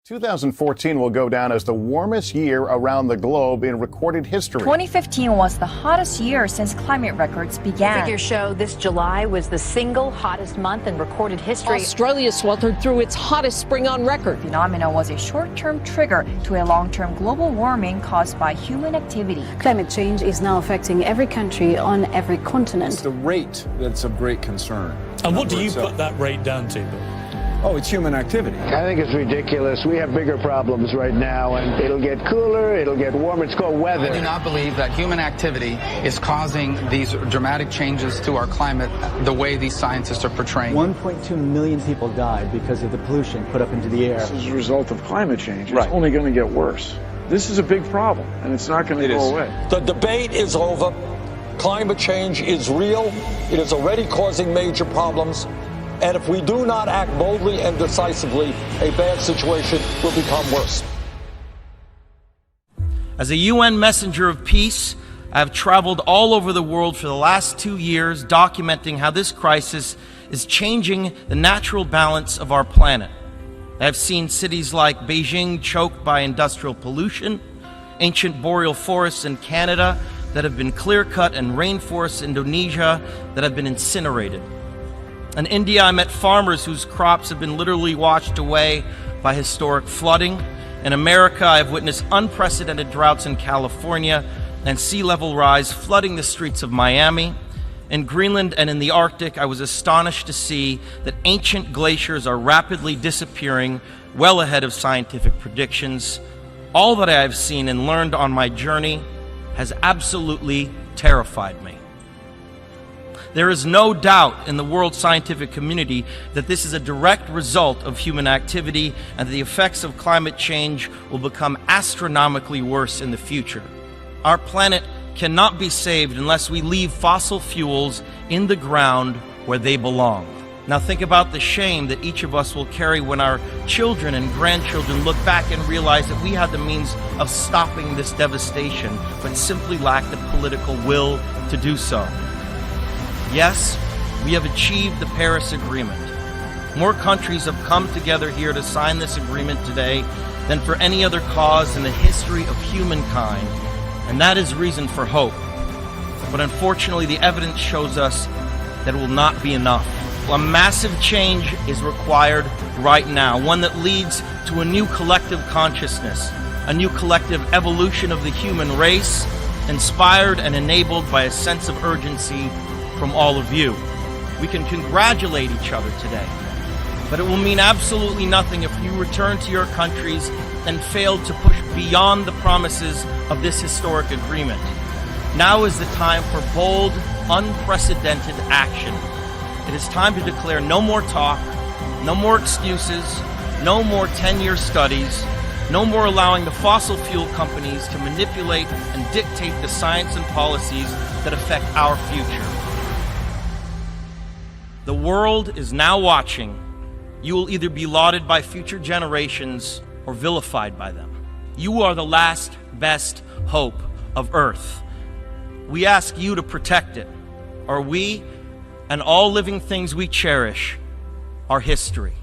2014 will go down as the warmest year around the globe in recorded history. 2015 was the hottest year since climate records began. Figures show this July was the single hottest month in recorded history. Australia sweltered through its hottest spring on record. The phenomenon was a short-term trigger to a long-term global warming caused by human activity. Climate change is now affecting every country on every continent. It's the rate that's of great concern. And what do you put that rate down to, Bill? Oh, it's human activity. I think it's ridiculous. We have bigger problems right now, and it'll get cooler, it'll get warmer. It's called weather. I do not believe that human activity is causing these dramatic changes to our climate the way these scientists are portraying. 1.2 million people died because of the pollution put up into the air. This is a result of climate change. It's only going to get worse. This is a big problem, and it's not going to go away. The debate is over. Climate change is real. It is already causing major problems. And if we do not act boldly and decisively, a bad situation will become worse. As a UN messenger of peace, I have traveled all over the world for the last 2 years documenting how this crisis is changing the natural balance of our planet. I have seen cities like Beijing choked by industrial pollution, ancient boreal forests in Canada that have been clear-cut, and rainforests in Indonesia that have been incinerated. In India, I met farmers whose crops have been literally washed away by historic flooding. In America, I've witnessed unprecedented droughts in California and sea level rise flooding the streets of Miami. In Greenland and in the Arctic, I was astonished to see that ancient glaciers are rapidly disappearing, well ahead of scientific predictions. All that I have seen and learned on my journey has absolutely terrified me. There is no doubt in the world scientific community that this is a direct result of human activity and that the effects of climate change will become astronomically worse in the future. Our planet cannot be saved unless we leave fossil fuels in the ground where they belong. Now think about the shame that each of us will carry when our children and grandchildren look back and realize that we had the means of stopping this devastation, but simply lacked the political will to do so. Yes, we have achieved the Paris Agreement. More countries have come together here to sign this agreement today than for any other cause in the history of humankind, and that is reason for hope. But unfortunately, the evidence shows us that it will not be enough. A massive change is required right now, one that leads to a new collective consciousness, a new collective evolution of the human race, inspired and enabled by a sense of urgency from all of you. We can congratulate each other today, but it will mean absolutely nothing if you return to your countries and fail to push beyond the promises of this historic agreement. Now is the time for bold, unprecedented action. It is time to declare no more talk, no more excuses, no more 10-year studies, no more allowing the fossil fuel companies to manipulate and dictate the science and policies that affect our future. The world is now watching. You will either be lauded by future generations or vilified by them. You are the last best hope of Earth. We ask you to protect it, or we and all living things we cherish are history.